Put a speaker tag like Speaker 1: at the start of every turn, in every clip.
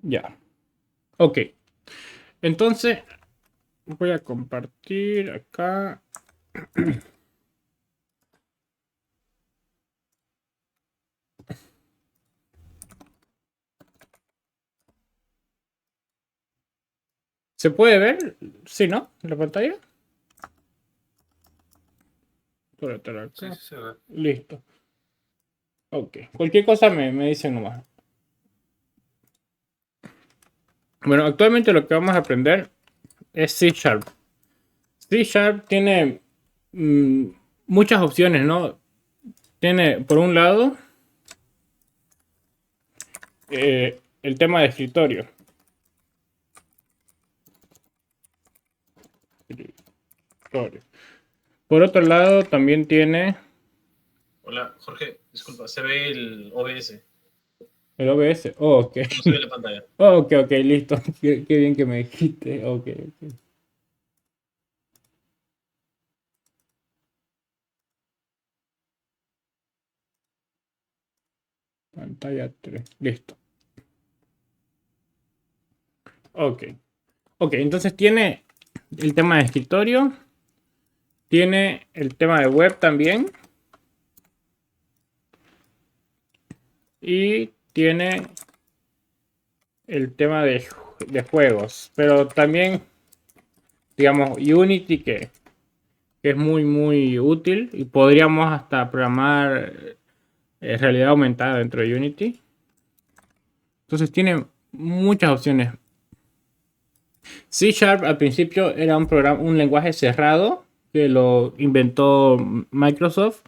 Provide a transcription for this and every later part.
Speaker 1: Ya. Ok. Entonces, voy a compartir acá. ¿Se puede ver? Sí, ¿no? La pantalla. Por
Speaker 2: Sí,
Speaker 1: acá.
Speaker 2: sí se ve.
Speaker 1: Listo. Ok. Cualquier cosa me dicen nomás. Bueno, actualmente lo que vamos a aprender es C Sharp. C Sharp tiene mm, muchas opciones, ¿no? Tiene, por un lado, el tema de escritorio. Escritorio. Por otro lado, también tiene
Speaker 2: Hola, Jorge, disculpa, se ve el OBS,
Speaker 1: el OBS. Oh, ok.
Speaker 2: no se ve la pantalla.
Speaker 1: Oh, ok, ok, listo. Qué bien que me dijiste. Ok, ok. Pantalla 3. Listo. Ok. Ok, entonces tiene el tema de escritorio. Tiene el tema de web también. Y tiene el tema de juegos. Pero también, digamos, Unity que es muy, muy útil. Y podríamos hasta programar realidad aumentada dentro de Unity. Entonces tiene muchas opciones. C Sharp al principio era un lenguaje cerrado que lo inventó Microsoft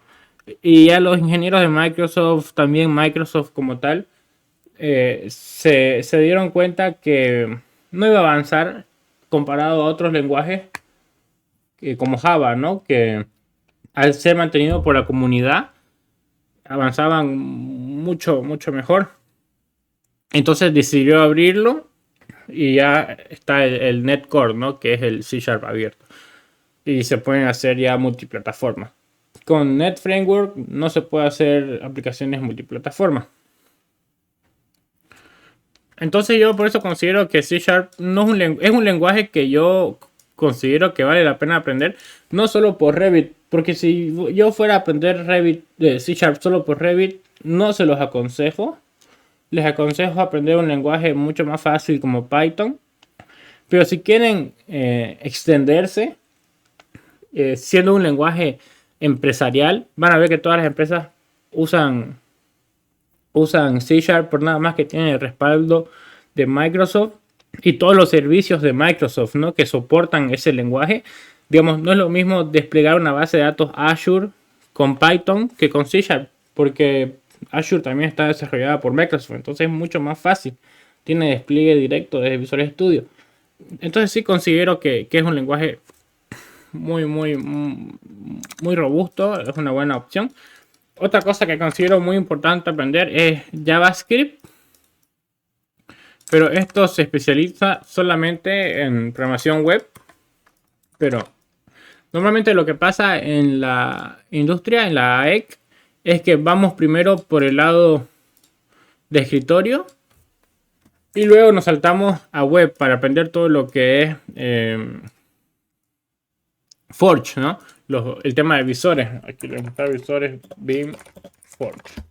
Speaker 1: y ya los ingenieros de Microsoft, también Microsoft como tal, se dieron cuenta que no iba a avanzar comparado a otros lenguajes como Java, ¿no? Que al ser mantenido por la comunidad avanzaban mucho, mucho mejor. Entonces decidió abrirlo y ya está el NetCore, ¿no? Que es el C Sharp abierto. Y se pueden hacer ya multiplataformas. Con Net Framework no se puede hacer aplicaciones multiplataforma. Entonces yo por eso considero que C Sharp no es un lenguaje que yo considero que vale la pena aprender, no solo por Revit, porque si yo fuera a aprender Revit de C Sharp solo por Revit, no se los aconsejo. Les aconsejo aprender un lenguaje mucho más fácil como Python. Pero si quieren extenderse, siendo un lenguaje empresarial, van a ver que todas las empresas usan, usan C Sharp por nada más que tienen el respaldo de Microsoft y todos los servicios de Microsoft, ¿no? Que soportan ese lenguaje. Digamos, no es lo mismo desplegar una base de datos Azure con Python que con C Sharp, porque Azure también está desarrollada por Microsoft, entonces es mucho más fácil. Tiene despliegue directo desde Visual Studio. Entonces sí considero que es un lenguaje muy, muy, muy robusto, es una buena opción. Otra cosa que considero muy importante aprender es JavaScript, pero esto se especializa solamente en programación web. Pero normalmente lo que pasa en la industria, en la AEC, es que vamos primero por el lado de escritorio y luego nos saltamos a web para aprender todo lo que es Forge, ¿no? El tema de visores. Aquí les mostrar visores BIM Forge.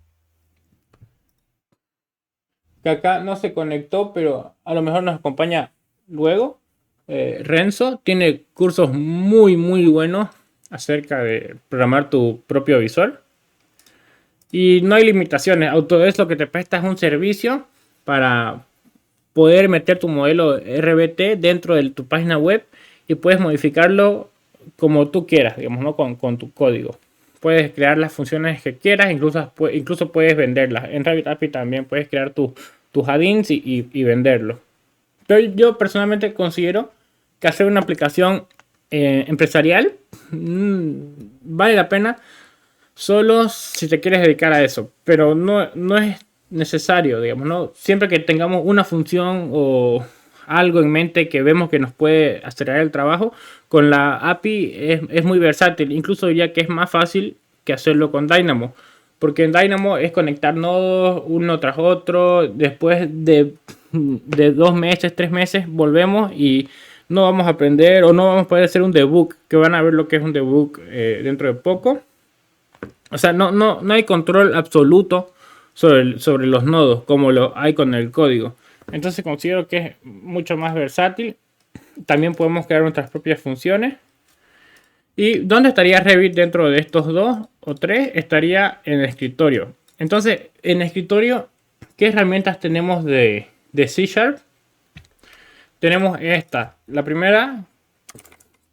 Speaker 1: Que acá no se conectó, pero a lo mejor nos acompaña luego. Renzo tiene cursos muy, muy buenos acerca de programar tu propio visor. Y no hay limitaciones. Autodesk lo que te presta es un servicio para poder meter tu modelo RBT dentro de tu página web y puedes modificarlo como tú quieras, digamos, ¿no? Con tu código. Puedes crear las funciones que quieras, incluso puedes venderlas. En Rabbit API también puedes crear tus add-ins y venderlos. Pero yo personalmente considero que hacer una aplicación empresarial vale la pena solo si te quieres dedicar a eso, pero no es necesario, digamos, ¿no? Siempre que tengamos una función o algo en mente que vemos que nos puede acelerar el trabajo, con la API es muy versátil, incluso diría que es más fácil que hacerlo con Dynamo, porque en Dynamo es conectar nodos uno tras otro, después de de 2 meses, 3 meses, volvemos y no vamos a aprender o no vamos a poder hacer un debug, que van a ver lo que es un debug dentro de poco. O sea, no hay control absoluto sobre los nodos como lo hay con el código. Entonces considero que es mucho más versátil. También podemos crear nuestras propias funciones. ¿Y dónde estaría Revit dentro de estos 2 o 3? Estaría en el escritorio. Entonces, en el escritorio, ¿qué herramientas tenemos de C Sharp? Tenemos esta. La primera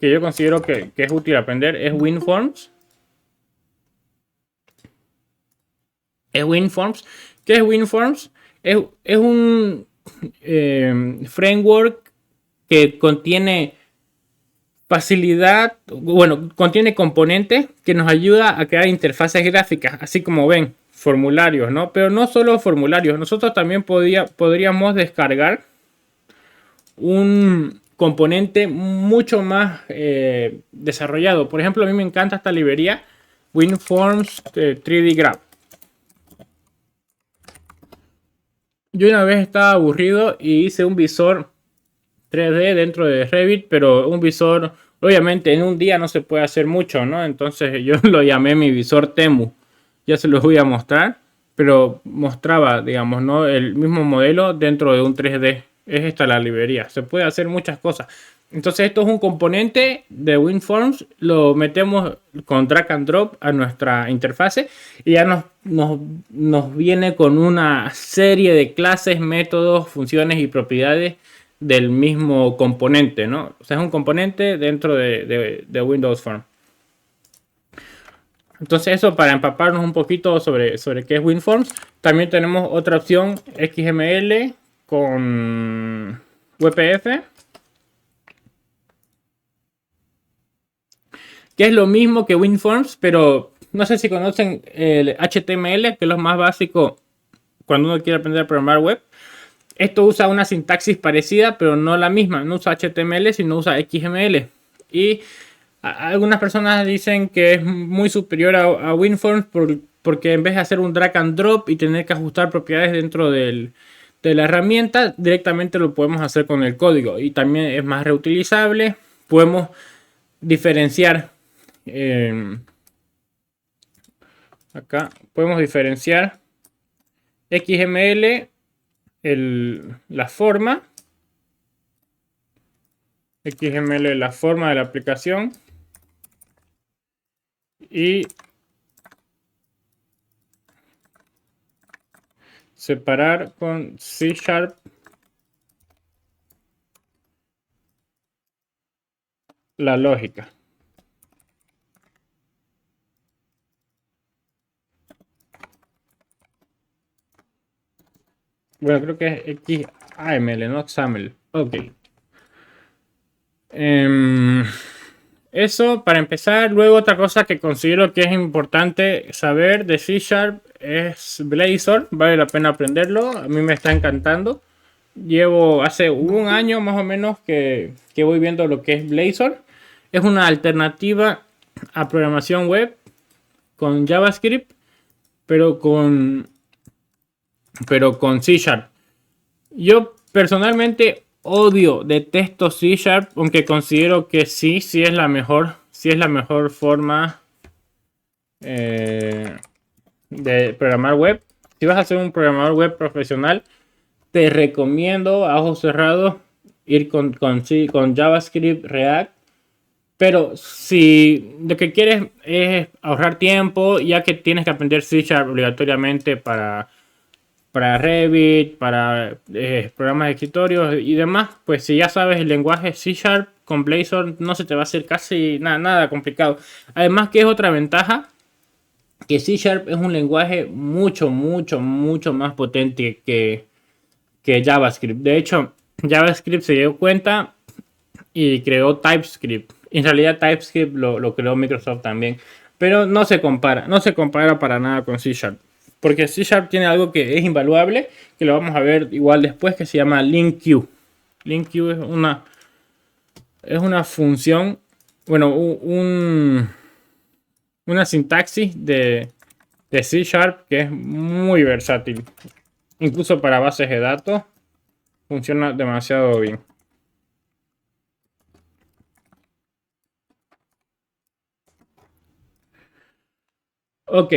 Speaker 1: que yo considero que es útil aprender es WinForms. ¿Qué es WinForms? Es un framework que contiene facilidad, bueno, contiene componentes que nos ayuda a crear interfaces gráficas, así como ven, formularios, ¿no? Pero no solo formularios, nosotros también podríamos descargar un componente mucho más desarrollado. Por ejemplo, a mí me encanta esta librería WinForms 3D Graph. Yo una vez estaba aburrido y hice un visor 3D dentro de Revit, pero un visor, obviamente en un día no se puede hacer mucho, ¿no? Entonces yo lo llamé mi visor Temu. Ya se los voy a mostrar, pero mostraba, digamos, ¿no? El mismo modelo dentro de un 3D. Es esta la librería. Se puede hacer muchas cosas. Entonces esto es un componente de WinForms. Lo metemos con drag and drop a nuestra interfase y ya nos viene con una serie de clases, métodos, funciones y propiedades del mismo componente, ¿no? O sea, es un componente dentro de Windows Form. Entonces eso para empaparnos un poquito sobre qué es WinForms. También tenemos otra opción, XML con WPF, que es lo mismo que WinForms, pero no sé si conocen el HTML, que es lo más básico cuando uno quiere aprender a programar web. Esto usa una sintaxis parecida, pero no la misma. No usa HTML, sino usa XML. Y algunas personas dicen que es muy superior a WinForms porque en vez de hacer un drag and drop y tener que ajustar propiedades dentro de la herramienta, directamente lo podemos hacer con el código. Y también es más reutilizable. Podemos diferenciar. Acá podemos diferenciar XML. La forma XML, la forma de la aplicación, y separar con C Sharp la lógica. Bueno, creo que es XAML, no XAML. Ok. Eso para empezar. Luego otra cosa que considero que es importante saber de C Sharp es Blazor. Vale la pena aprenderlo. A mí me está encantando. Llevo hace un año más o menos que voy viendo lo que es Blazor. Es una alternativa a programación web con JavaScript, pero con C Sharp. Yo personalmente detesto C Sharp, aunque considero que sí es la mejor forma de programar web. Si vas a ser un programador web profesional, te recomiendo a ojos cerrados ir con JavaScript, React. Pero si lo que quieres es ahorrar tiempo, ya que tienes que aprender C Sharp obligatoriamente para Revit, para programas de escritorio y demás, pues si ya sabes el lenguaje C Sharp con Blazor no se te va a hacer casi nada complicado. Además que es otra ventaja, que C Sharp es un lenguaje mucho más potente que JavaScript. De hecho, JavaScript se dio cuenta y creó TypeScript. En realidad TypeScript lo creó Microsoft también. Pero no se compara para nada con C Sharp. Porque C Sharp tiene algo que es invaluable, que lo vamos a ver igual después, que se llama LINQ. LINQ es una función, bueno, una sintaxis de C Sharp que es muy versátil. Incluso para bases de datos. Funciona demasiado bien. Ok,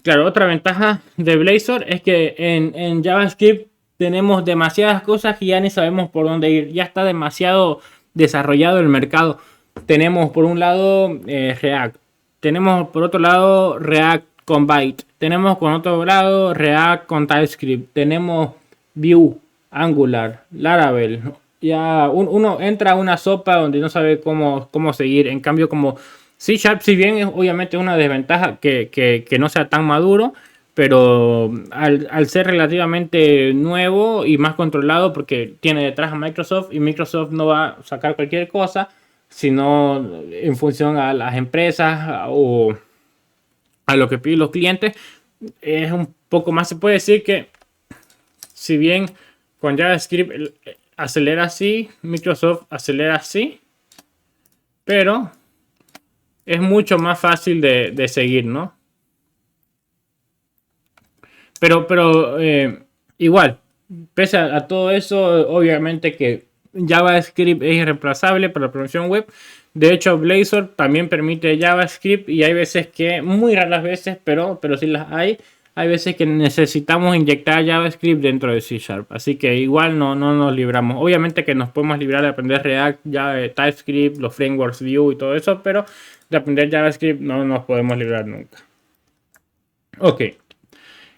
Speaker 1: claro, otra ventaja de Blazor es que en JavaScript tenemos demasiadas cosas que ya ni sabemos por dónde ir. Ya está demasiado desarrollado el mercado. Tenemos por un lado React. Tenemos por otro lado React con Byte. Tenemos por otro lado React con TypeScript. Tenemos Vue, Angular, Laravel. Ya uno entra a una sopa donde no sabe cómo seguir. En cambio, como C Sharp, si bien es obviamente una desventaja que no sea tan maduro, pero al ser relativamente nuevo y más controlado, porque tiene detrás a Microsoft y Microsoft no va a sacar cualquier cosa, sino en función a las empresas o a lo que piden los clientes, es un poco más. Se puede decir que, si bien con JavaScript acelera así, Microsoft acelera así, pero es mucho más fácil de seguir, ¿no? Pero igual, pese a todo eso, obviamente que JavaScript es irreemplazable para la programación web. De hecho, Blazor también permite JavaScript y hay veces que, muy raras veces, pero sí las hay veces que necesitamos inyectar JavaScript dentro de C Sharp. Así que igual no nos libramos. Obviamente que nos podemos librar de aprender React, TypeScript, los frameworks Vue y todo eso, pero de aprender JavaScript no nos podemos librar nunca. Ok.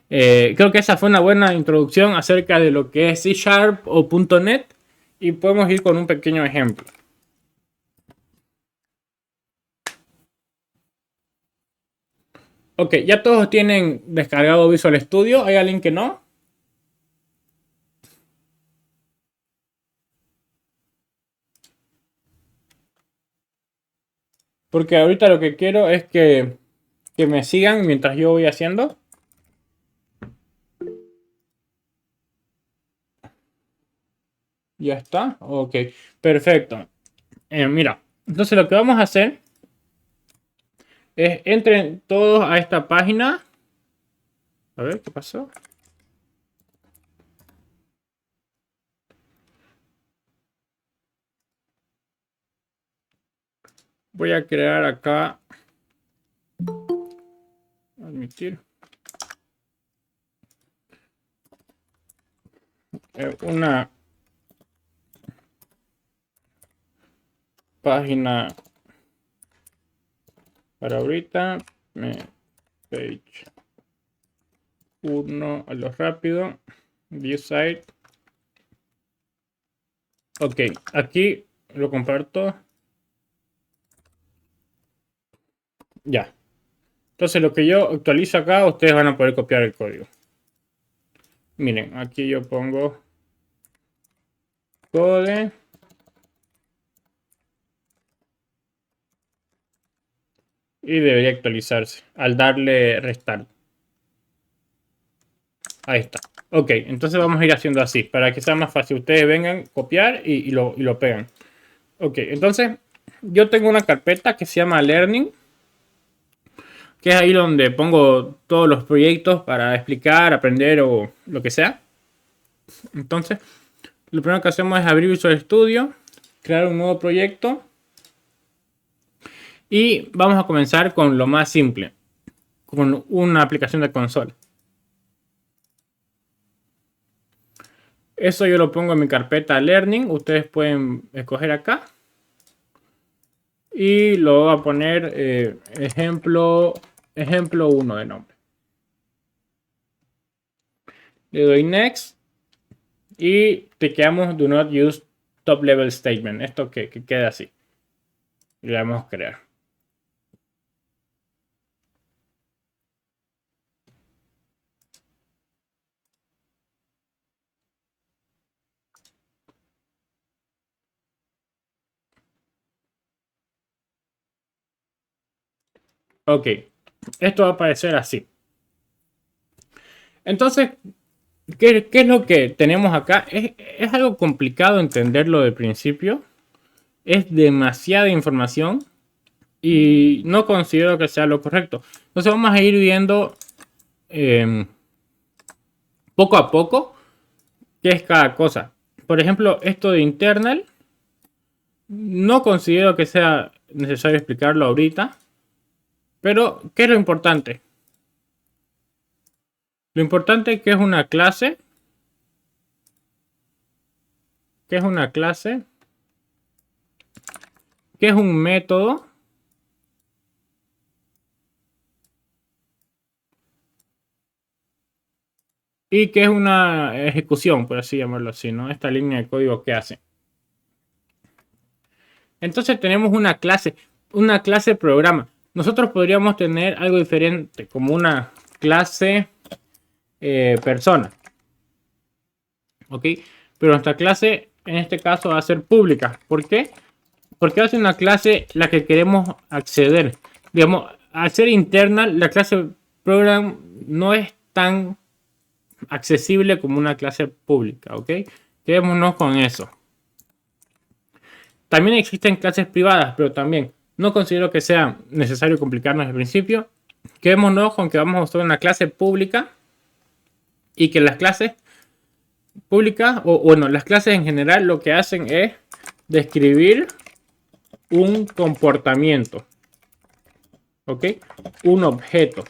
Speaker 1: Creo que esa fue una buena introducción acerca de lo que es C Sharp o .NET y podemos ir con un pequeño ejemplo. Ok, ya todos tienen descargado Visual Studio. ¿Hay alguien que no? Porque ahorita lo que quiero es que me sigan mientras yo voy haciendo. Ya está. Ok, perfecto. Mira, entonces lo que vamos a hacer es entren todos a esta página. A ver, ¿qué pasó? Voy a crear acá. Admitir. Una página para ahorita. Page 1 a lo rápido. View site. Ok, aquí lo comparto. Ya. Entonces lo que yo actualizo acá, ustedes van a poder copiar el código. Miren, aquí yo pongo code. Y debería actualizarse al darle restart. Ahí está. Ok, entonces vamos a ir haciendo así para que sea más fácil. Ustedes vengan, copiar y lo pegan. Ok, entonces yo tengo una carpeta que se llama Learning, que es ahí donde pongo todos los proyectos para explicar, aprender o lo que sea. Entonces, lo primero que hacemos es abrir Visual Studio, crear un nuevo proyecto y vamos a comenzar con lo más simple, con una aplicación de consola. Eso yo lo pongo en mi carpeta Learning. Ustedes pueden escoger acá. Y lo voy a poner ejemplo 1 de nombre. Le doy Next. Y cliqueamos Do not use top level statement. Esto que quede así. Y le damos a crear. Ok. Esto va a aparecer así. Entonces, ¿qué es lo que tenemos acá? Es algo complicado entenderlo de principio. Es demasiada información. Y no considero que sea lo correcto. Entonces vamos a ir viendo poco a poco qué es cada cosa. Por ejemplo, esto de internal, no considero que sea necesario explicarlo ahorita. Pero, ¿qué es lo importante? Lo importante es que es una clase. ¿Qué es una clase? ¿Qué es un método? Y qué es una ejecución, por así llamarlo así, ¿no? Esta línea de código que hace. Entonces tenemos una clase programa. Nosotros podríamos tener algo diferente, como una clase persona. ¿Ok? Pero nuestra clase, en este caso, va a ser pública. ¿Por qué? Porque va a ser una clase la que queremos acceder. Digamos, al ser interna, la clase program no es tan accesible como una clase pública, ¿ok? Quedémonos con eso. También existen clases privadas, pero también no considero que sea necesario complicarnos al principio. Quedémonos con que vamos a usar una clase pública y que las clases públicas, o bueno, las clases en general lo que hacen es describir un comportamiento, ¿ok? Un objeto.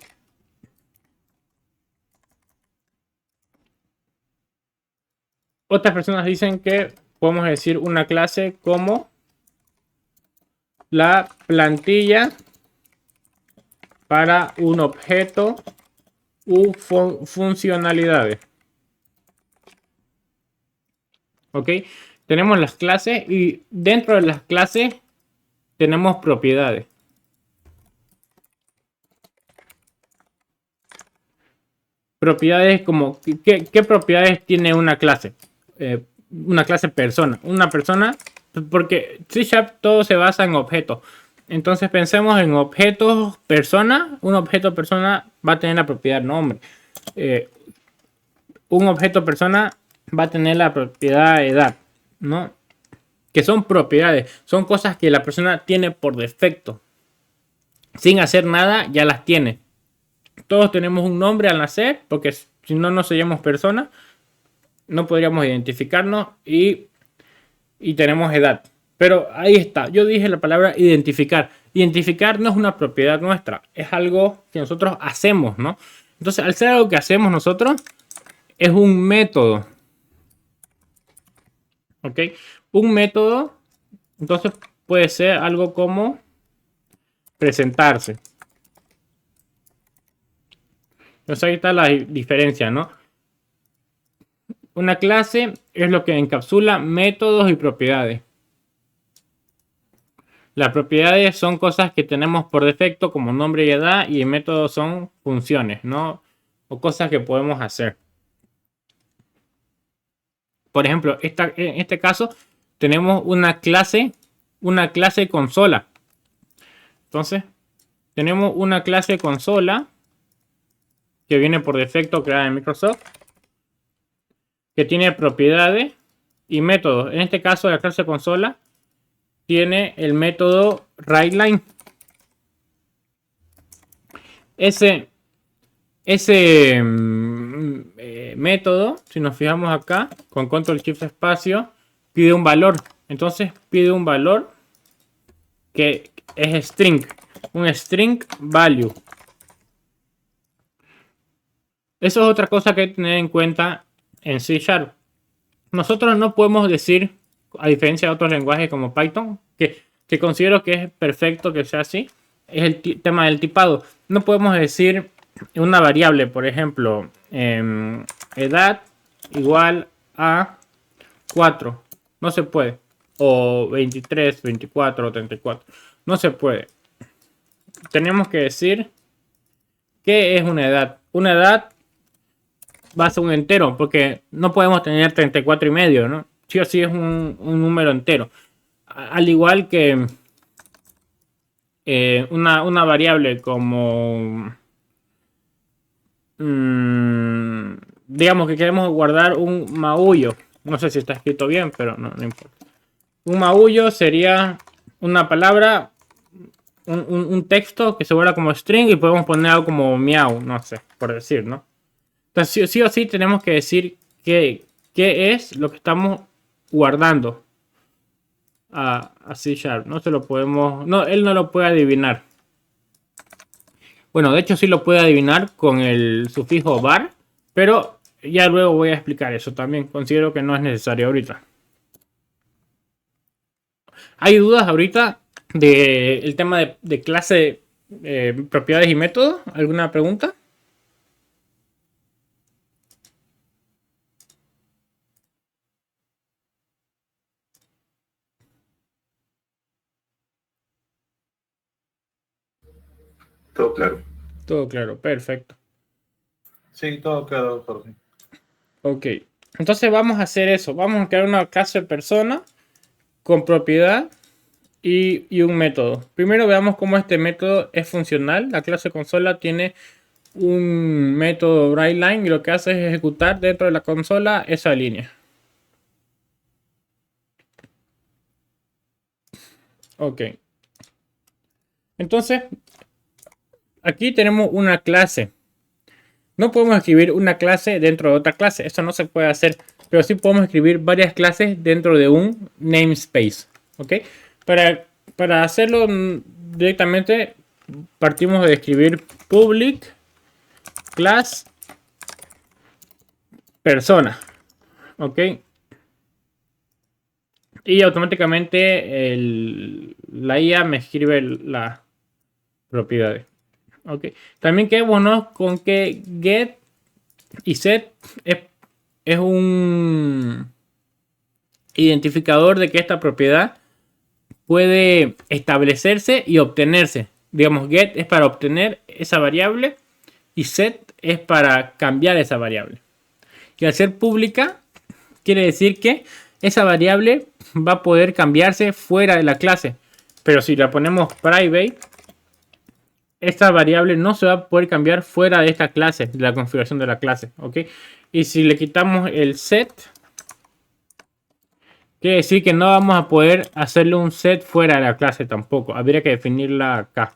Speaker 1: Otras personas dicen que podemos decir una clase como la plantilla para un objeto u funcionalidades. ¿Ok? Tenemos las clases y dentro de las clases tenemos propiedades. Propiedades como, ¿qué propiedades tiene una clase? Una clase persona. Una persona, porque C# todo se basa en objetos. Entonces pensemos en objetos persona. Un objeto persona va a tener la propiedad nombre. Un objeto persona va a tener la propiedad edad, ¿no? Que son propiedades, son cosas que la persona tiene por defecto. Sin hacer nada, ya las tiene. Todos tenemos un nombre al nacer, porque si no nos llamamos persona, no podríamos identificarnos y tenemos edad. Pero ahí está, yo dije la palabra identificar. Identificar no es una propiedad nuestra, es algo que nosotros hacemos, ¿no? Entonces, al ser algo que hacemos nosotros, es un método. ¿Ok? Un método, entonces puede ser algo como presentarse. Entonces ahí está la diferencia, ¿no? Una clase es lo que encapsula métodos y propiedades. Las propiedades son cosas que tenemos por defecto como nombre y edad, y el método son funciones, ¿no? O cosas que podemos hacer. Por ejemplo, en este caso tenemos una clase consola. Entonces, tenemos una clase consola que viene por defecto creada en Microsoft, que tiene propiedades y métodos. En este caso, la clase consola tiene el método WriteLine. Ese método, si nos fijamos acá, con control shift espacio, pide un valor. Entonces pide un valor que es string, un string value. Eso es otra cosa que hay que tener en cuenta en C#. Nosotros no podemos decir, a diferencia de otros lenguajes como Python, que considero que es perfecto que sea así, es el tema del tipado. No podemos decir una variable, por ejemplo, edad igual a 4. No se puede. O 23, 24, 34. No se puede. Tenemos que decir qué es una edad. Una edad va a ser un entero, porque no podemos tener 34 y medio, ¿no? Sí o sí es un número entero. Al igual que una variable como digamos que queremos guardar un maullo. No sé si está escrito bien, pero no importa. Un maullo sería una palabra, un texto que se guarda como string y podemos poner algo como miau, no sé, por decir, ¿no? Entonces sí o sí tenemos que decir qué qué es lo que estamos guardando a C#. No se lo podemos, no, él no lo puede adivinar. Bueno, de hecho sí lo puede adivinar con el sufijo var, pero ya luego voy a explicar eso. También considero que no es necesario ahorita. ¿Hay dudas ahorita del tema de clase, propiedades y métodos? ¿Alguna pregunta?
Speaker 2: Todo claro.
Speaker 1: Todo claro, perfecto.
Speaker 2: Sí, todo claro, Jorge.
Speaker 1: Ok, entonces vamos a hacer eso. Vamos a crear una clase persona con propiedad y un método. Primero veamos cómo este método es funcional. La clase consola tiene un método writeLine y lo que hace es ejecutar dentro de la consola esa línea. Ok. Entonces, aquí tenemos una clase. No podemos escribir una clase dentro de otra clase. Eso no se puede hacer. Pero sí podemos escribir varias clases dentro de un namespace. ¿Ok? Para hacerlo directamente, partimos de escribir public class persona. ¿Ok? Y automáticamente la IA me escribe la propiedad. ¿Ok? También quedémonos con que get y set es un identificador de que esta propiedad puede establecerse y obtenerse. Digamos, get es para obtener esa variable y set es para cambiar esa variable. Y al ser pública, quiere decir que esa variable va a poder cambiarse fuera de la clase. Pero si la ponemos private, esta variable no se va a poder cambiar fuera de esta clase, de la configuración de la clase. ¿Ok? Y si le quitamos el set, quiere decir que no vamos a poder hacerle un set fuera de la clase tampoco. Habría que definirla acá.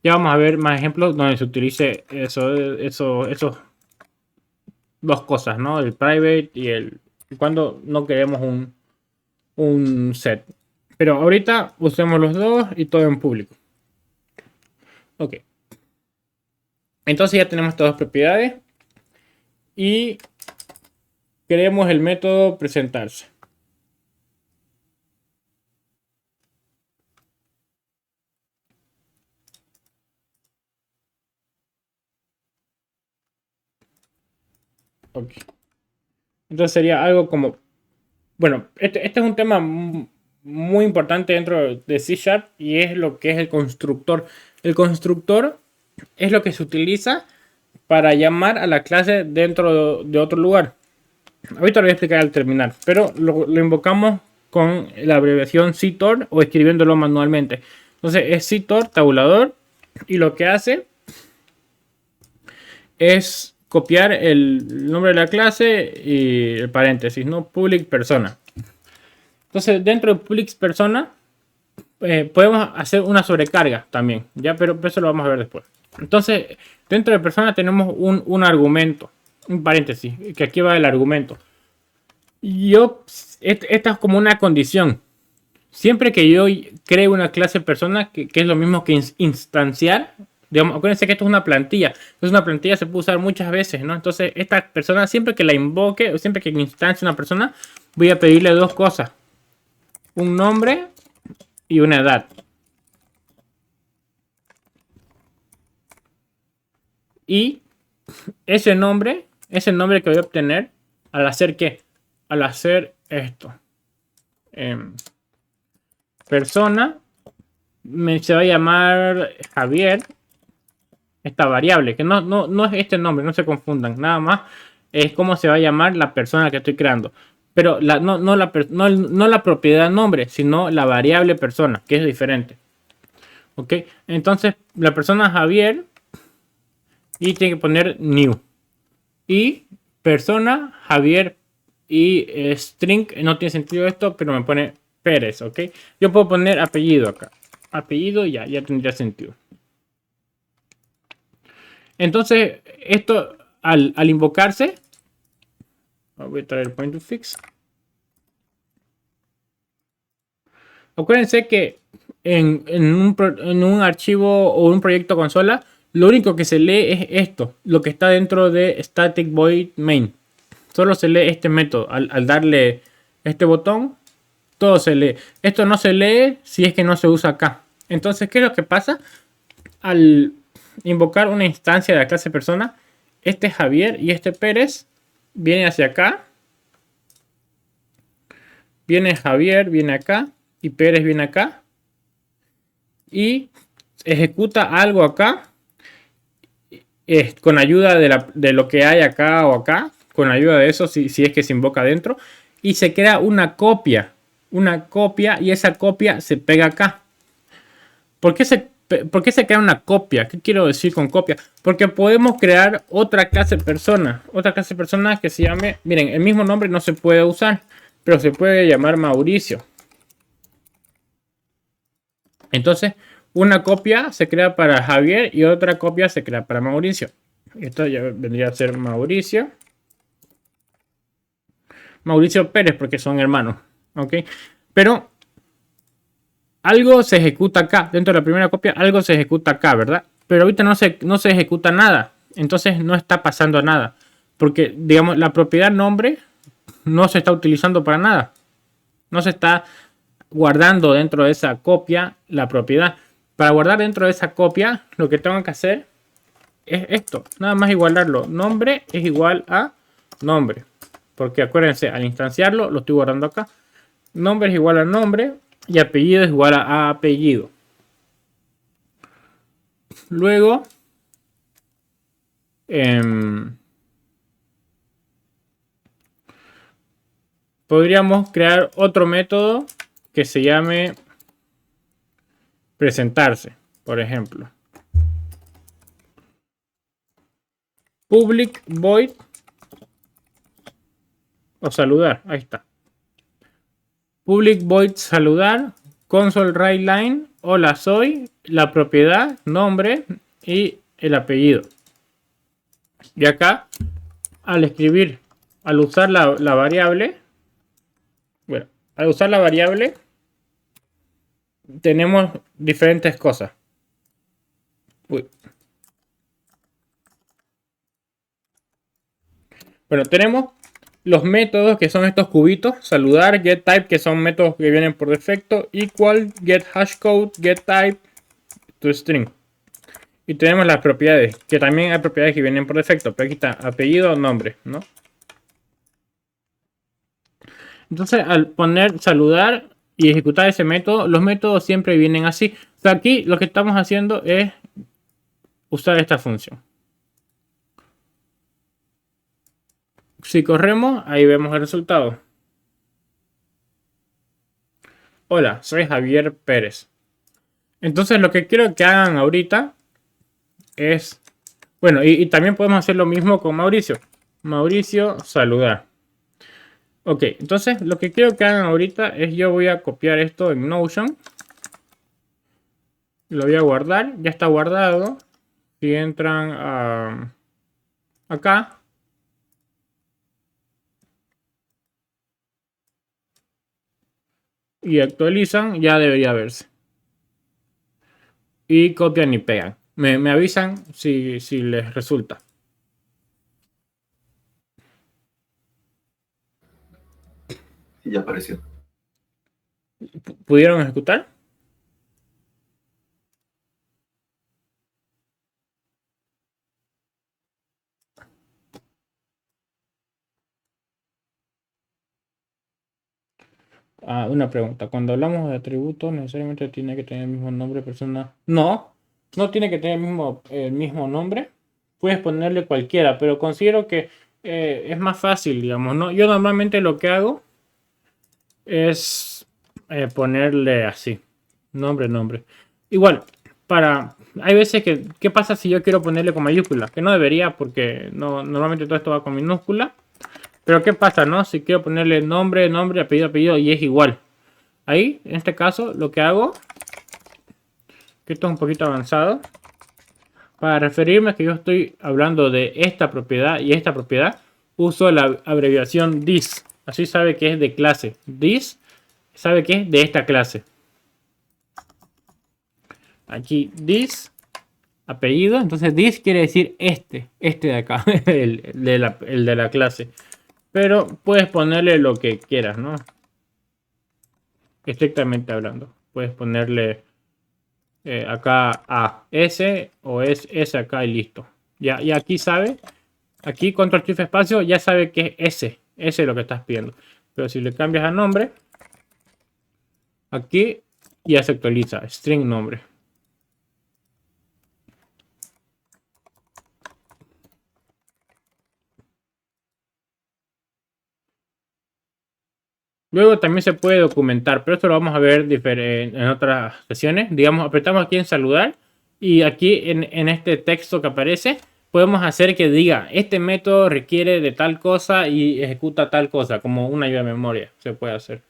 Speaker 1: Ya vamos a ver más ejemplos donde se utilice esos dos cosas, ¿no? El private y el cuando no queremos un set. Pero ahorita usemos los dos y todo en público. Ok. Entonces ya tenemos todas las propiedades. Y creemos el método presentarse. Ok. Entonces sería algo como... Bueno, este es un tema muy importante dentro de C# y es lo que es el constructor. El constructor es lo que se utiliza para llamar a la clase dentro de otro lugar. Ahorita lo voy a explicar al terminar, pero lo invocamos con la abreviación CTOR o escribiéndolo manualmente. Entonces es CTOR tabulador y lo que hace es copiar el nombre de la clase y el paréntesis, ¿no? Public persona. Entonces dentro de public persona podemos hacer una sobrecarga también, ¿ya? Pero eso lo vamos a ver después. Entonces dentro de persona tenemos un argumento, un paréntesis, que aquí va el argumento. Esta es como una condición. Siempre que yo cree una clase persona, que es lo mismo que instanciar, digamos, acuérdense que esto es una plantilla. Entonces una plantilla se puede usar muchas veces, ¿no? Entonces esta persona, siempre que la invoque o siempre que instancie una persona, voy a pedirle dos cosas. Un nombre y una edad. Y ese nombre que voy a obtener, al hacer ¿qué? Al hacer esto. Persona se va a llamar Javier. Esta variable, que no es este nombre, no se confundan, nada más es cómo se va a llamar la persona que estoy creando. Pero no la propiedad nombre, sino la variable persona, que es diferente. Ok, entonces la persona Javier y tiene que poner new. Y persona Javier y string, no tiene sentido esto, pero me pone Pérez, ok. Yo puedo poner apellido acá. Apellido ya tendría sentido. Entonces, esto al invocarse, Voy a traer el point to fix. Acuérdense que en un archivo o un proyecto consola, lo único que se lee es esto, lo que está dentro de static void main. Solo se lee este método. Al darle este botón, todo se lee. Esto no se lee si es que no se usa acá. Entonces, ¿qué es lo que pasa? Al invocar una instancia de la clase persona, este Javier y este Pérez viene hacia acá. Viene Javier, viene acá. Y Pérez viene acá. Y ejecuta algo acá. Con ayuda de lo que hay acá o acá. Con ayuda de eso, si es que se invoca dentro. Y se crea una copia. Una copia y esa copia se pega acá. ¿Por qué se crea una copia? ¿Qué quiero decir con copia? Porque podemos crear otra clase persona. Otra clase persona que se llame... Miren, el mismo nombre no se puede usar. Pero se puede llamar Mauricio. Entonces, una copia se crea para Javier y otra copia se crea para Mauricio. Esto ya vendría a ser Mauricio. Mauricio Pérez, porque son hermanos. ¿Ok? Pero algo se ejecuta acá. Dentro de la primera copia, algo se ejecuta acá, ¿verdad? Pero ahorita no se ejecuta nada. Entonces no está pasando nada. Porque, digamos, la propiedad nombre no se está utilizando para nada. No se está guardando dentro de esa copia la propiedad. Para guardar dentro de esa copia, lo que tengo que hacer es esto. Nada más igualarlo. Nombre es igual a nombre. Porque acuérdense, al instanciarlo, lo estoy guardando acá. Nombre es igual a nombre y apellido es igual a apellido. Luego, podríamos crear otro método que se llame presentarse, por ejemplo. Public void o saludar, ahí está. Public void saludar, console write line, hola soy, la propiedad, nombre y el apellido. Y acá, al escribir, al usar la variable, bueno, al usar la variable, tenemos diferentes cosas. Uy. Bueno, tenemos los métodos que son estos cubitos, saludar, getType, que son métodos que vienen por defecto, equal, getHashCode, getType, toString. Y tenemos las propiedades, que también hay propiedades que vienen por defecto, pero aquí está apellido, nombre, ¿no? Entonces, al poner saludar y ejecutar ese método, los métodos siempre vienen así. O sea, aquí lo que estamos haciendo es usar esta función. Si corremos, ahí vemos el resultado. Hola, soy Javier Pérez. Entonces lo que quiero que hagan ahorita es... Bueno, y también podemos hacer lo mismo con Mauricio. Mauricio, saludar. Ok, entonces lo que quiero que hagan ahorita es yo voy a copiar esto en Notion. Lo voy a guardar, ya está guardado. Si entran acá. Y actualizan, ya debería verse. Y copian y pegan. Me avisan si les resulta.
Speaker 3: Y ya apareció.
Speaker 1: ¿Pudieron ejecutar? Una pregunta. Cuando hablamos de atributos, ¿necesariamente tiene que tener el mismo nombre de persona? No, no tiene que tener el mismo nombre. Puedes ponerle cualquiera, pero considero que es más fácil, digamos, ¿no? Yo normalmente lo que hago es ponerle así. Nombre. Igual, hay veces que... ¿Qué pasa si yo quiero ponerle con mayúscula? Que no debería porque normalmente todo esto va con minúscula. Pero ¿qué pasa, no? Si quiero ponerle nombre, apellido y es igual. Ahí, en este caso, lo que hago, que esto es un poquito avanzado, para referirme a que yo estoy hablando de esta propiedad y esta propiedad, uso la abreviación this. Así sabe que es de clase. This sabe que es de esta clase. Aquí this, apellido. Entonces this quiere decir este de acá, el de la clase. Pero puedes ponerle lo que quieras, ¿no? Estrictamente hablando. Puedes ponerle acá a S o es S acá y listo. Ya, y aquí sabe. Aquí control shift espacio ya sabe que es S. S es lo que estás pidiendo. Pero si le cambias a nombre, aquí ya se actualiza. String nombre. Luego también se puede documentar, pero esto lo vamos a ver en otras sesiones. Digamos, apretamos aquí en saludar y aquí en este texto que aparece podemos hacer que diga este método requiere de tal cosa y ejecuta tal cosa, como una ayuda de memoria se puede hacer.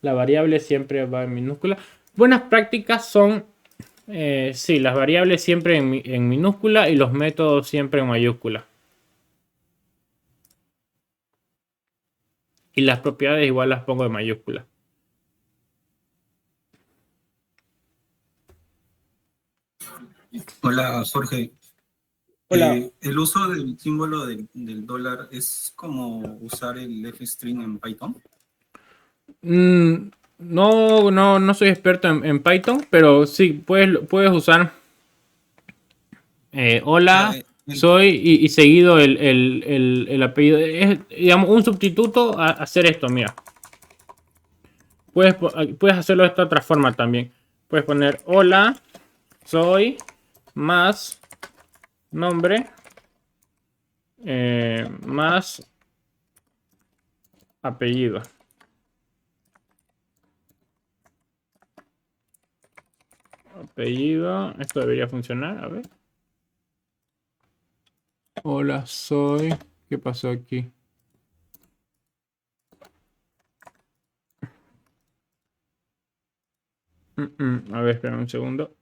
Speaker 1: La variable siempre va en minúscula. Buenas prácticas son, sí, las variables siempre en minúscula y los métodos siempre en mayúscula. Y las propiedades igual las pongo en mayúscula.
Speaker 4: Hola Jorge.
Speaker 1: Hola.
Speaker 4: El uso del símbolo del dólar es como usar el F-string en Python.
Speaker 1: No soy experto en Python, pero sí, puedes usar hola,
Speaker 4: Ya,
Speaker 1: soy y seguido el apellido. Es, digamos, un sustituto a hacer esto, mira. Puedes hacerlo de esta otra forma también. Puedes poner hola, soy, más nombre, más apellido. Apellido, esto debería funcionar, a ver. Hola, soy. ¿Qué pasó aquí? A ver, espera un segundo.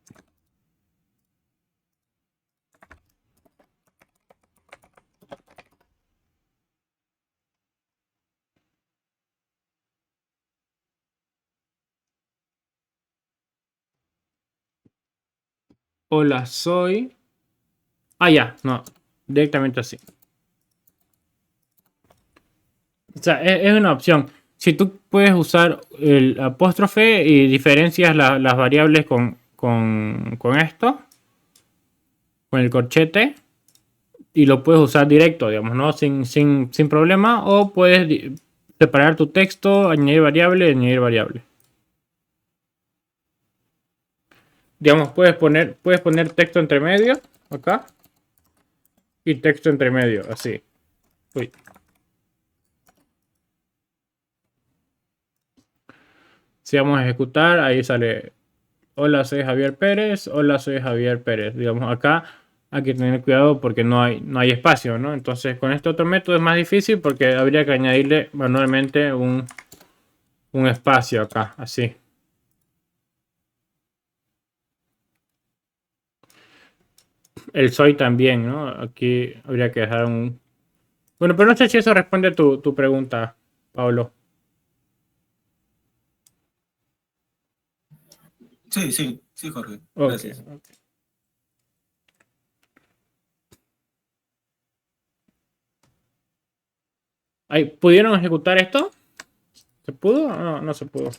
Speaker 1: Hola, soy. Ah, ya, no. Directamente así. O sea, es una opción. Si tú puedes usar el apóstrofe y diferencias las variables con esto, con el corchete, y lo puedes usar directo, digamos, ¿no? Sin problema, o puedes separar tu texto, añadir variable. Digamos, puedes poner texto entre medio, acá, y texto entre medio, así. Uy. Si vamos a ejecutar, ahí sale, hola, soy Javier Pérez, hola, soy Javier Pérez. Digamos, acá hay que tener cuidado porque no hay espacio, ¿no? Entonces, con este otro método es más difícil porque habría que añadirle manualmente un espacio acá, así. El soy también, ¿no? Aquí habría que dejar un... Bueno, pero no sé si eso responde a tu pregunta, Pablo.
Speaker 4: Sí, Jorge.
Speaker 1: Ok.
Speaker 4: Gracias.
Speaker 1: Ahí, ¿pudieron ejecutar esto? ¿Se pudo? No, no se pudo.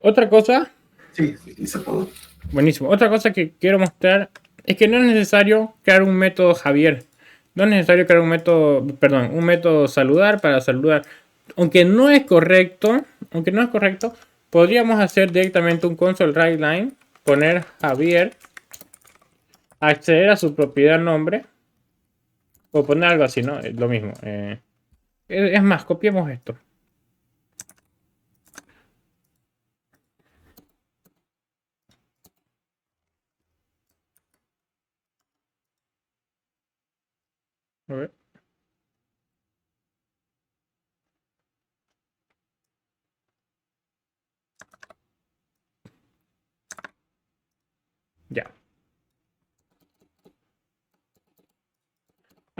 Speaker 1: Otra cosa,
Speaker 3: Sí, sí, se pudo.
Speaker 1: buenísimo. Otra cosa que quiero mostrar es que no es necesario crear un método Javier. No es necesario crear un método, perdón, un método saludar para saludar. Aunque no es correcto, podríamos hacer directamente un console write line, poner Javier, acceder a su propiedad nombre, o poner algo así, ¿no? Es lo mismo. Es más, copiemos esto. A ver. Ya.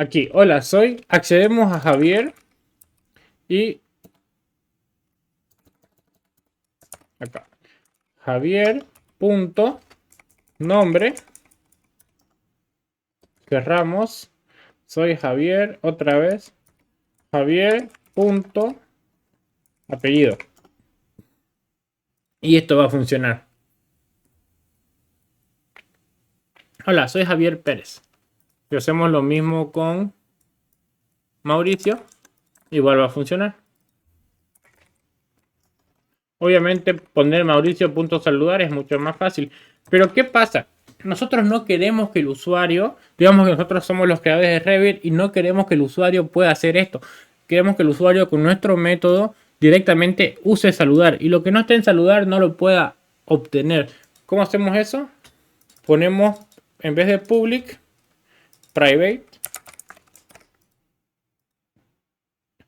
Speaker 1: Aquí, hola, accedemos a Javier y acá, Javier punto nombre, cerramos, soy Javier, otra vez, Javier punto apellido. Y esto va a funcionar. Hola, soy Javier Pérez. Si hacemos lo mismo con Mauricio, igual va a funcionar. Obviamente poner Mauricio.saludar es mucho más fácil. Pero ¿qué pasa? Nosotros no queremos que el usuario, digamos que nosotros somos los creadores de Revit y no queremos que el usuario pueda hacer esto. Queremos que el usuario con nuestro método directamente use saludar y lo que no esté en saludar no lo pueda obtener. ¿Cómo hacemos eso? Ponemos, en vez de public, private.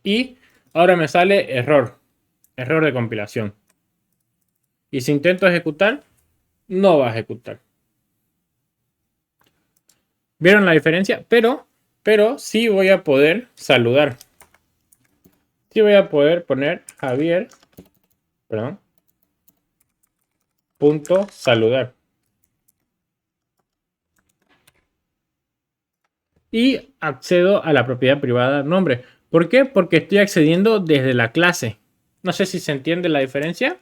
Speaker 1: Y ahora me sale error de compilación. Y si intento ejecutar, no va a ejecutar. ¿Vieron la diferencia? Pero sí voy a poder saludar. Sí voy a poder poner Javier, perdón, punto saludar. Y accedo a la propiedad privada nombre. ¿Por qué? Porque estoy accediendo desde la clase. No sé si se entiende la diferencia.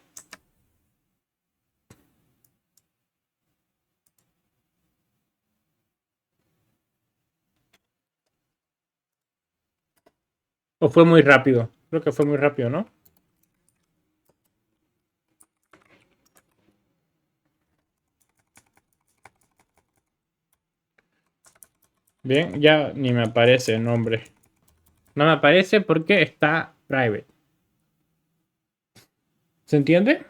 Speaker 1: ¿O fue muy rápido? Creo que fue muy rápido, ¿no? Bien, ya ni me aparece el nombre. No me aparece porque está private. ¿Se entiende?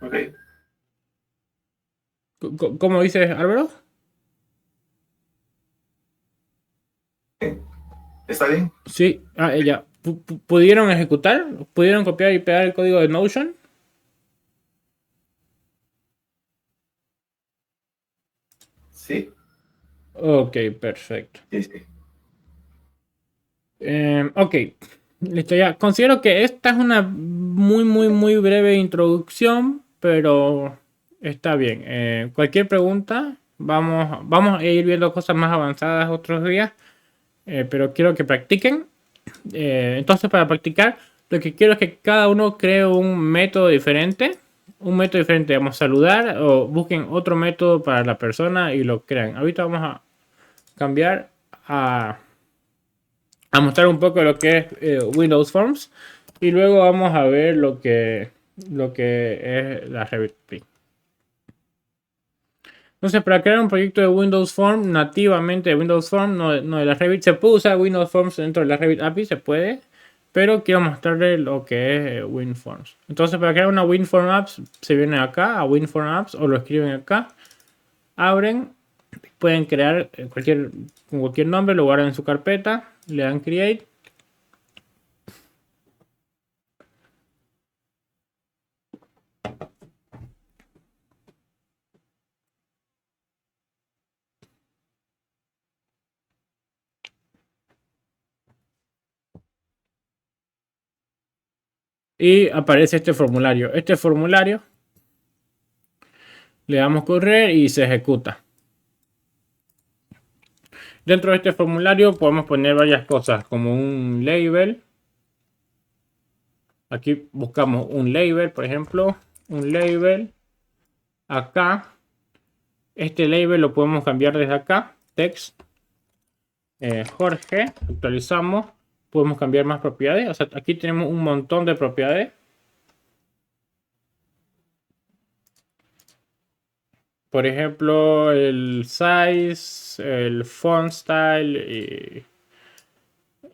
Speaker 3: Ok.
Speaker 1: ¿Cómo dices, Álvaro?
Speaker 3: ¿Está bien?
Speaker 1: Sí, ya. ¿Pudieron ejecutar? ¿Pudieron copiar y pegar el código de Notion?
Speaker 3: Sí.
Speaker 1: Ok, perfecto.
Speaker 3: Sí, sí.
Speaker 1: Ok, listo ya. Considero que esta es una muy breve introducción, pero está bien. Cualquier pregunta, vamos a ir viendo cosas más avanzadas otros días, pero quiero que practiquen. Entonces, para practicar, lo que quiero es que cada uno cree un método diferente. Un método diferente, vamos a saludar o busquen otro método para la persona y lo crean. Ahorita vamos a cambiar a mostrar un poco lo que es Windows Forms y luego vamos a ver lo que es la Revit Pin. Entonces, para crear un proyecto de Windows Forms nativamente de Windows Forms, no de la Revit, se puede usar Windows Forms dentro de la Revit API, se puede, pero quiero mostrarles lo que es WinForms. Entonces, para crear una WinForm Apps, se viene acá a WinForm Apps o lo escriben acá, abren, pueden crear con cualquier nombre, lo guardan en su carpeta, le dan Create. Y aparece este formulario. Este formulario le damos correr y se ejecuta. Dentro de este formulario podemos poner varias cosas como un label. Aquí buscamos un label, por ejemplo, un label. Acá, este label lo podemos cambiar desde acá, text. Jorge, actualizamos. Podemos cambiar más propiedades. O sea, aquí tenemos un montón de propiedades. Por ejemplo, el size, el font style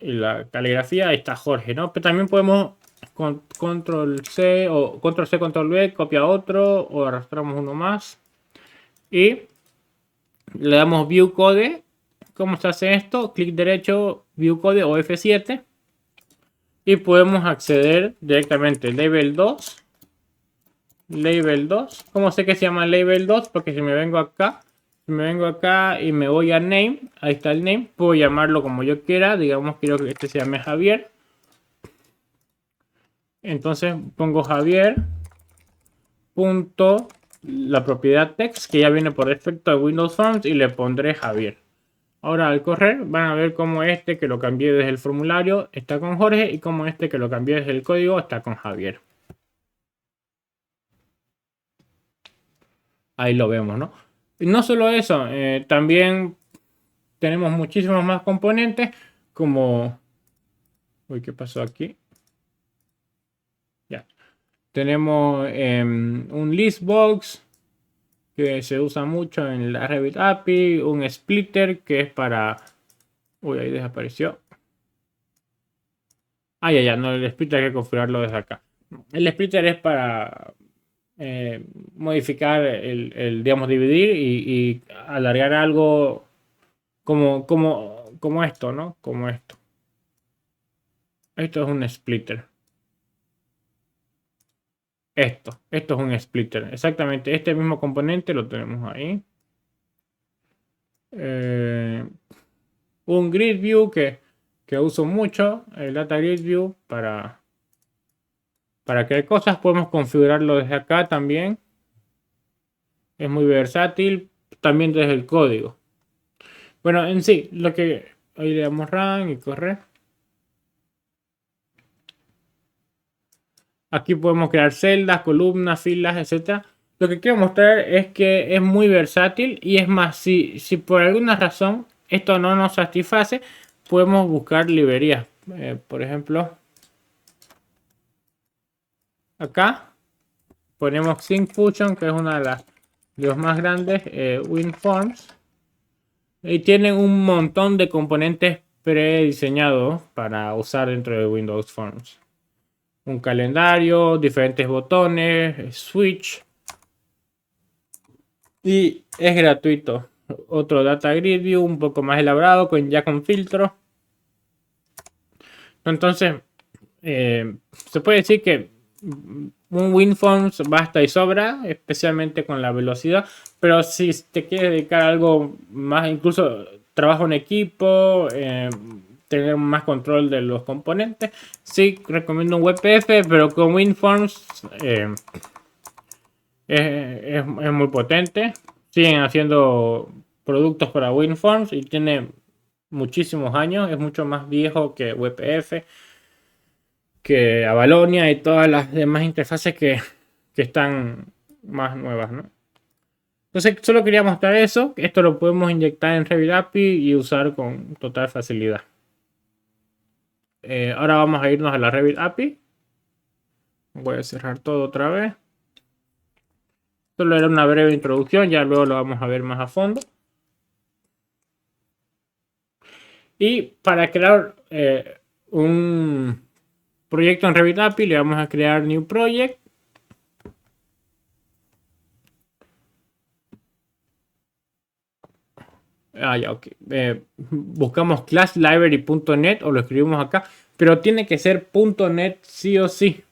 Speaker 1: y la caligrafía. Ahí está Jorge, ¿no? Pero también podemos con control C o control C, control V, copia otro o arrastramos uno más. Y le damos View Code. ¿Cómo se hace esto? Clic derecho, View Code o F7. Y podemos acceder directamente level 2. label 2. ¿Cómo sé que se llama label 2? Porque si me vengo acá y me voy a name, ahí está el name, puedo llamarlo como yo quiera. Digamos, quiero que este se llame Javier. Entonces pongo Javier punto la propiedad text, que ya viene por defecto de Windows Forms, y le pondré Javier. Ahora al correr van a ver como este que lo cambié desde el formulario está con Jorge, y como este que lo cambié desde el código está con Javier. Ahí lo vemos, ¿no? Y no solo eso, también tenemos muchísimos más componentes como... Uy, ¿qué pasó aquí? Ya. Tenemos un listbox que se usa mucho en la Revit API, un splitter que es para... Uy, ahí desapareció. Ah, ya, no, el splitter hay que configurarlo desde acá. El splitter es para modificar digamos, dividir y alargar algo como esto, ¿no? Como esto. Esto es un splitter. Esto es un splitter. Exactamente, este mismo componente lo tenemos ahí. Un grid view que uso mucho, el data grid view para crear cosas. Podemos configurarlo desde acá también. Es muy versátil, también desde el código. Bueno, en sí, lo que ahí le damos run y correr. Aquí podemos crear celdas, columnas, filas, etc. Lo que quiero mostrar es que es muy versátil, y es más, si por alguna razón esto no nos satisface, podemos buscar librerías. Por ejemplo, acá ponemos SyncFusion, que es una de los más grandes, WinForms, y tienen un montón de componentes prediseñados para usar dentro de Windows Forms. Un calendario, diferentes botones, switch, y es gratuito. Otro data grid view un poco más elaborado, ya con filtros. Entonces se puede decir que un WinForms basta y sobra, especialmente con la velocidad. Pero si te quieres dedicar a algo más, incluso trabajo en equipo, tener más control de los componentes, sí recomiendo un WebPF, pero con WinForms es muy potente. Siguen haciendo productos para WinForms y tiene muchísimos años. Es mucho más viejo que WebPF, que Avalonia y todas las demás interfaces que están más nuevas, ¿no? Entonces solo quería mostrar eso. Esto lo podemos inyectar en Revit API y usar con total facilidad. Ahora vamos a irnos a la Revit API. Voy a cerrar todo otra vez. Solo era una breve introducción, ya luego lo vamos a ver más a fondo. Y para crear un proyecto en Revit API, le vamos a crear New Project. Ya, ok. Buscamos classlibrary.net o lo escribimos acá, pero tiene que ser .net sí o sí.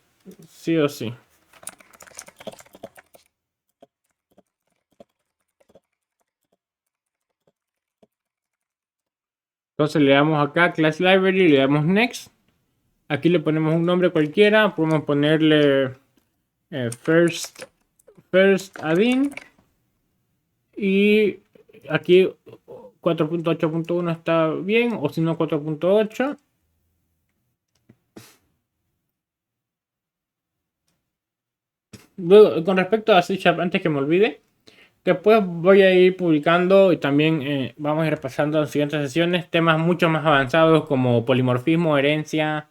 Speaker 1: Sí o sí. Entonces le damos acá Class Library, le damos Next. Aquí le ponemos un nombre cualquiera. Podemos ponerle First Add-in. Y aquí 4.8.1 está bien, o si no 4.8. Luego, con respecto a C#, antes que me olvide, después voy a ir publicando y también vamos a ir repasando en siguientes sesiones temas mucho más avanzados como polimorfismo, herencia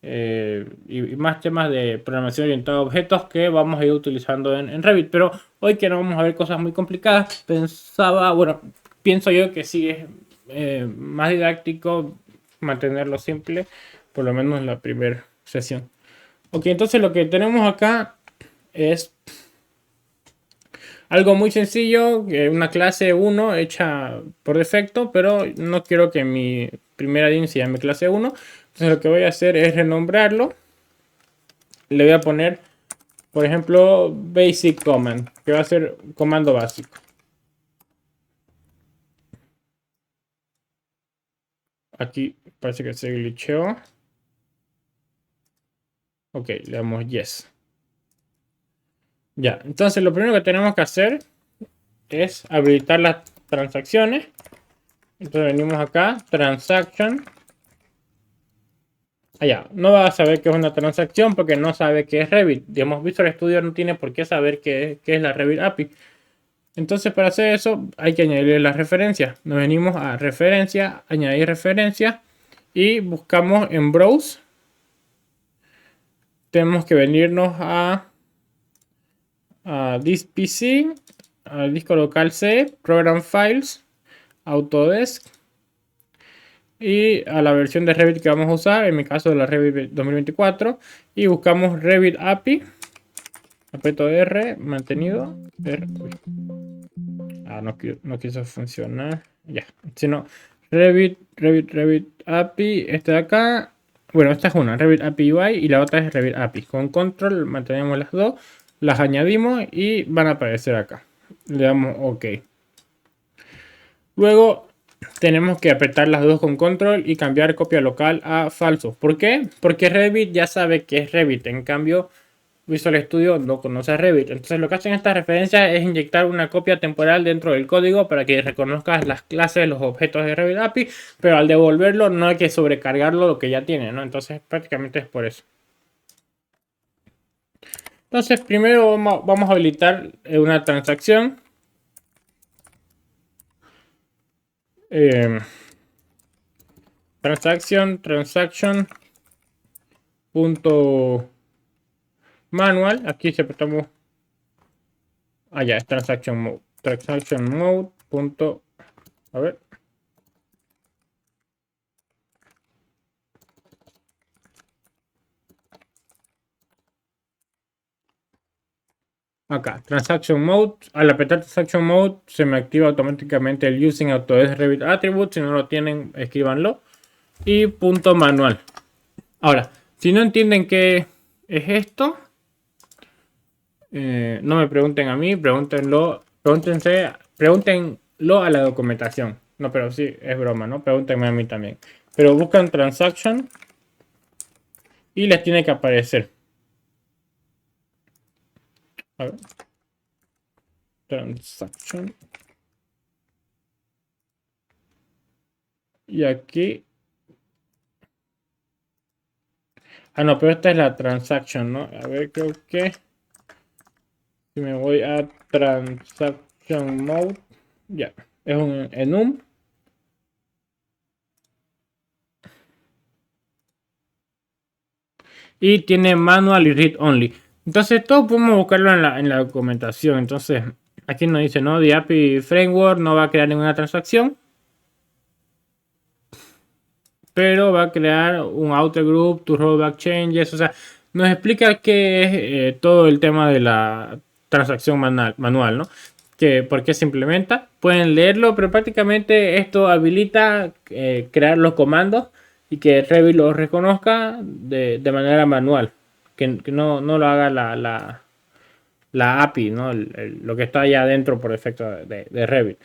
Speaker 1: y más temas de programación orientada a objetos que vamos a ir utilizando en Revit. Pero hoy que no vamos a ver cosas muy complicadas, pienso yo que sí es más didáctico mantenerlo simple, por lo menos en la primera sesión. Ok, entonces lo que tenemos acá es algo muy sencillo, una clase 1 hecha por defecto, pero no quiero que mi primera DIN se llame clase 1. Entonces lo que voy a hacer es renombrarlo. Le voy a poner Por ejemplo, basic command, que va a ser comando básico. Aquí parece que se glitcheó. Ok, le damos yes. Ya, entonces lo primero que tenemos que hacer es habilitar las transacciones. Entonces venimos acá, transaction. Allá, no va a saber qué es una transacción porque no sabe qué es Revit. Digamos, Visual Studio no tiene por qué saber qué es la Revit API. Entonces para hacer eso hay que añadirle las referencias. Nos venimos a referencia, añadir referencia y buscamos en browse. Tenemos que venirnos a this PC, al disco local C, Program Files, Autodesk y a la versión de Revit que vamos a usar, en mi caso de la Revit 2024, y buscamos Revit API, aprieto R, mantenido, R. No quiso funcionar, ya, sino Revit API, este de acá, bueno, esta es una, Revit API UI y la otra es Revit API, con control mantenemos las dos, las añadimos y van a aparecer acá, le damos OK. Luego tenemos que apretar las dos con control y cambiar copia local a falso. ¿Por qué? Porque Revit ya sabe que es Revit. En cambio, Visual Studio no conoce Revit. Entonces lo que hacen estas referencias es inyectar una copia temporal dentro del código para que reconozcas las clases, los objetos de Revit API. Pero al devolverlo no hay que sobrecargarlo lo que ya tiene, ¿no? Entonces prácticamente es por eso. Entonces primero vamos a habilitar una transacción. Transaction punto manual. Aquí se apretamos. Ya es transaction mode punto, a ver. Acá, Transaction Mode. Al apretar Transaction Mode se me activa automáticamente el Using Autodesk Revit Attribute. Si no lo tienen, escríbanlo. Y punto manual. Ahora, si no entienden qué es esto, no me pregunten a mí, pregúntenlo a la documentación. No, pero sí, es broma, ¿no? Pregúntenme a mí también. Pero buscan Transaction y les tiene que aparecer. A ver. Transaction. Y aquí. No, pero esta es la transaction, ¿no? A ver, creo que. Si me voy a Transaction Mode. Ya. Es un enum. Y tiene manual y read only. Entonces todo podemos buscarlo en la documentación. Entonces aquí nos dice, ¿no? The API Framework no va a crear ninguna transacción. Pero va a crear un outer group to rollback changes. O sea, nos explica qué es todo el tema de la transacción manual, ¿no? Por qué se implementa. Pueden leerlo, pero prácticamente esto habilita crear los comandos y que Revit los reconozca de manera manual. Que no lo haga la API, ¿no? Lo que está allá adentro por defecto de Revit.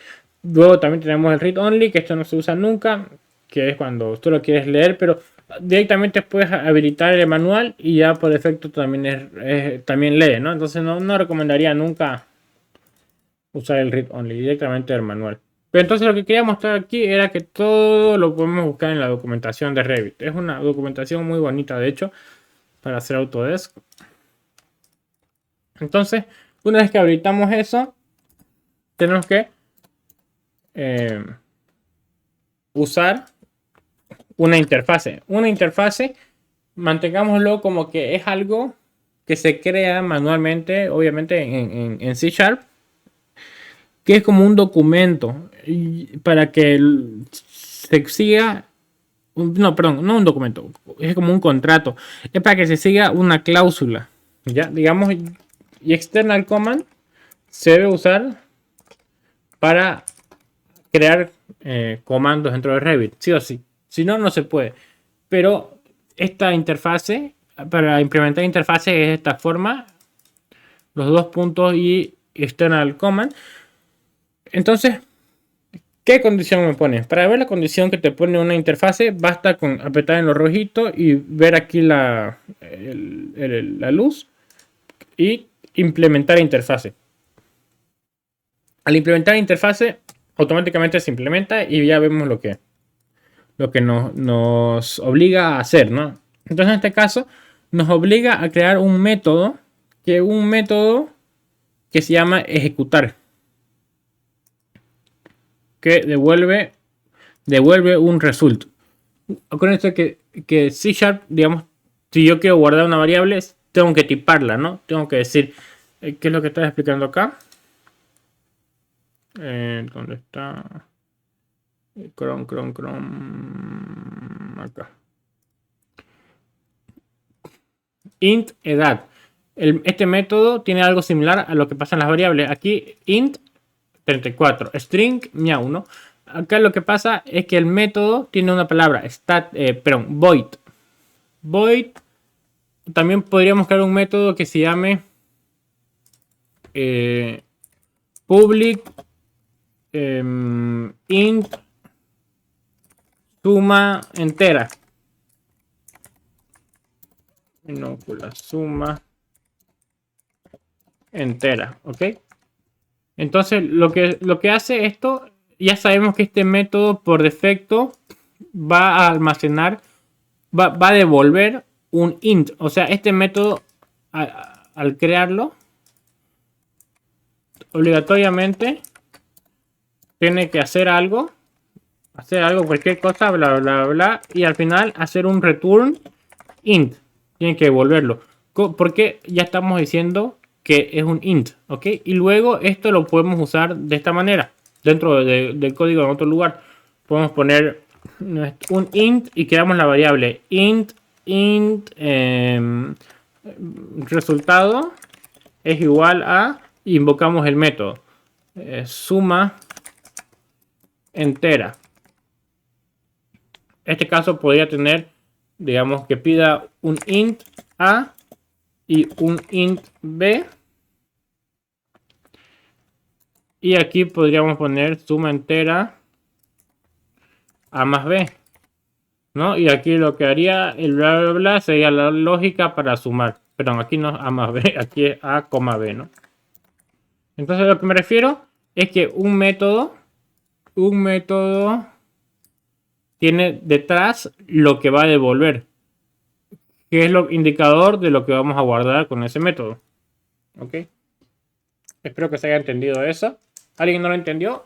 Speaker 1: Luego también tenemos el read only, que esto no se usa nunca, que es cuando tú lo quieres leer, pero directamente puedes habilitar el manual y ya por defecto también también lee, ¿no? Entonces no recomendaría nunca usar el read only, directamente el manual. Pero entonces lo que quería mostrar aquí era que todo lo podemos buscar en la documentación de Revit. Es una documentación muy bonita, de hecho, para hacer Autodesk. Entonces, una vez que habilitamos eso, tenemos que usar una interfase. Una interfase, mantengámoslo como que es algo que se crea manualmente, obviamente en C#, que es como un documento para que se siga. No, perdón, no un documento, es como un contrato. Es para que se siga una cláusula. Ya, digamos, y external command se debe usar para crear comandos dentro de Revit, sí o sí. Si no, no se puede. Pero esta interfase, para implementar interfaces es de esta forma. los dos puntos y external command. Entonces, ¿qué condición me pone? Para ver la condición que te pone una interfase, basta con apretar en los rojitos y ver aquí la luz y implementar interfase. Al implementar interfase, automáticamente se implementa y ya vemos lo que nos obliga a hacer, ¿no? Entonces, en este caso, nos obliga a crear un método que se llama ejecutar, que devuelve un result. Acuérdense que C Sharp, digamos, si yo quiero guardar una variable, tengo que tiparla, ¿no? Tengo que decir, ¿qué es lo que está explicando acá? ¿Dónde está? Chrome. Acá. Int edad. Este método tiene algo similar a lo que pasa en las variables. Aquí int 34, string miau, ¿no? Acá lo que pasa es que el método tiene una palabra, void. Void. También podríamos crear un método que se llame public int suma entera. Minúscula suma entera, ¿ok? Entonces lo que hace esto, ya sabemos que este método por defecto va a almacenar, va a devolver un int. O sea, este método al crearlo, obligatoriamente tiene que hacer algo, cualquier cosa, bla, bla, bla, y al final hacer un return int. Tiene que devolverlo. Porque ya estamos diciendo que es un int, ¿ok? Y luego esto lo podemos usar de esta manera. Dentro del código en otro lugar. Podemos poner un int y creamos la variable int resultado es igual a, invocamos el método suma entera. Este caso podría tener, digamos, que pida un int a y un int b, y aquí podríamos poner suma entera a más b, ¿no? Y aquí lo que haría el bla bla bla sería la lógica para sumar. Perdón, aquí no es a más b, aquí es a, b, ¿no? Entonces lo que me refiero es que un método tiene detrás lo que va a devolver, que es lo indicador de lo que vamos a guardar con ese método. ¿Ok? Espero que se haya entendido eso. ¿Alguien no lo entendió?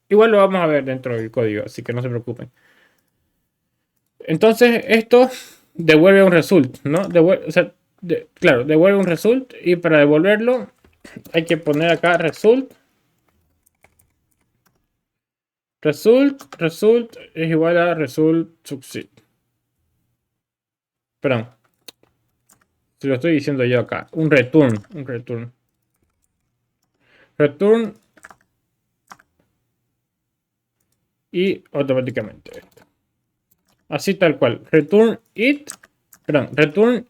Speaker 1: Igual lo vamos a ver dentro del código, así que no se preocupen. Entonces esto devuelve un result, ¿no? Claro, devuelve un result, y para devolverlo hay que poner acá result. Result es igual a result succeed. Perdón. Si lo estoy diciendo yo acá. Un return. Return. Y automáticamente esto. Así tal cual. Return int. Perdón. Return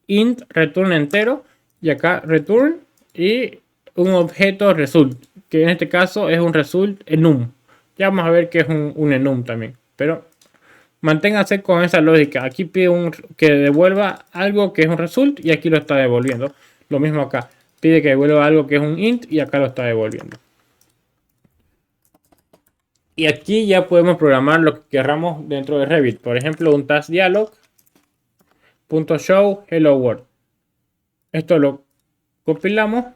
Speaker 1: int. Return entero. Y acá return. Y un objeto result. Que en este caso es un result enum. Ya vamos a ver que es un enum también. Pero manténgase con esa lógica. Aquí pide que devuelva algo que es un result y aquí lo está devolviendo. Lo mismo acá. Pide que devuelva algo que es un int y acá lo está devolviendo. Y aquí ya podemos programar lo que queramos dentro de Revit. Por ejemplo, un task dialog. .show hello world. Esto lo compilamos.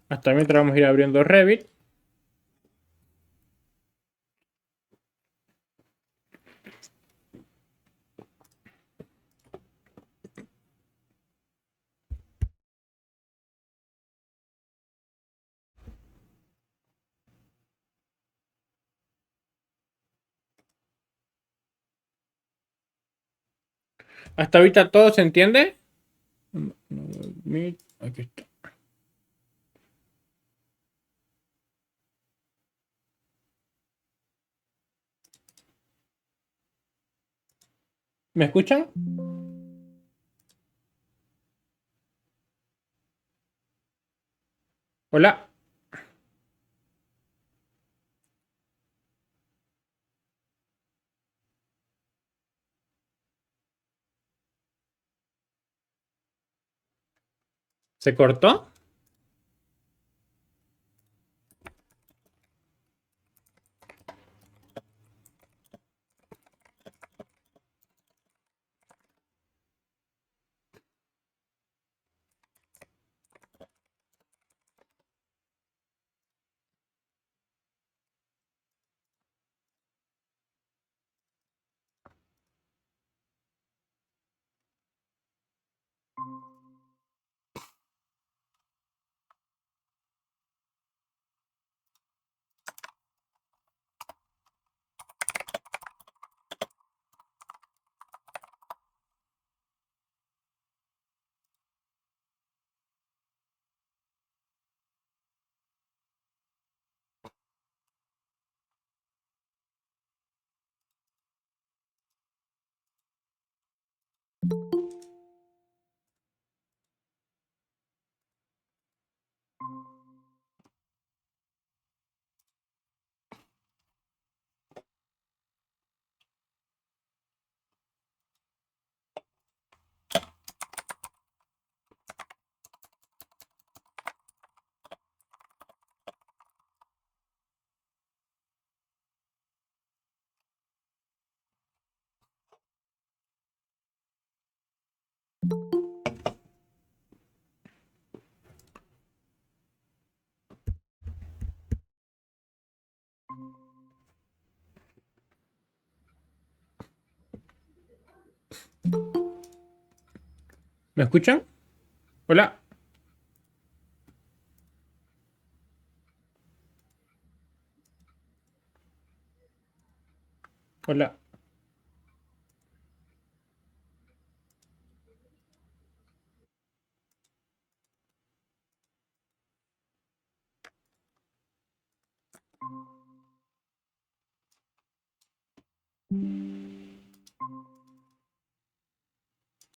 Speaker 1: Hasta mientras vamos a ir abriendo Revit. Hasta ahorita todo se entiende. Aquí está. ¿Me escuchan? Hola. ¿Se cortó? ¿Me escuchan? Hola. Hola.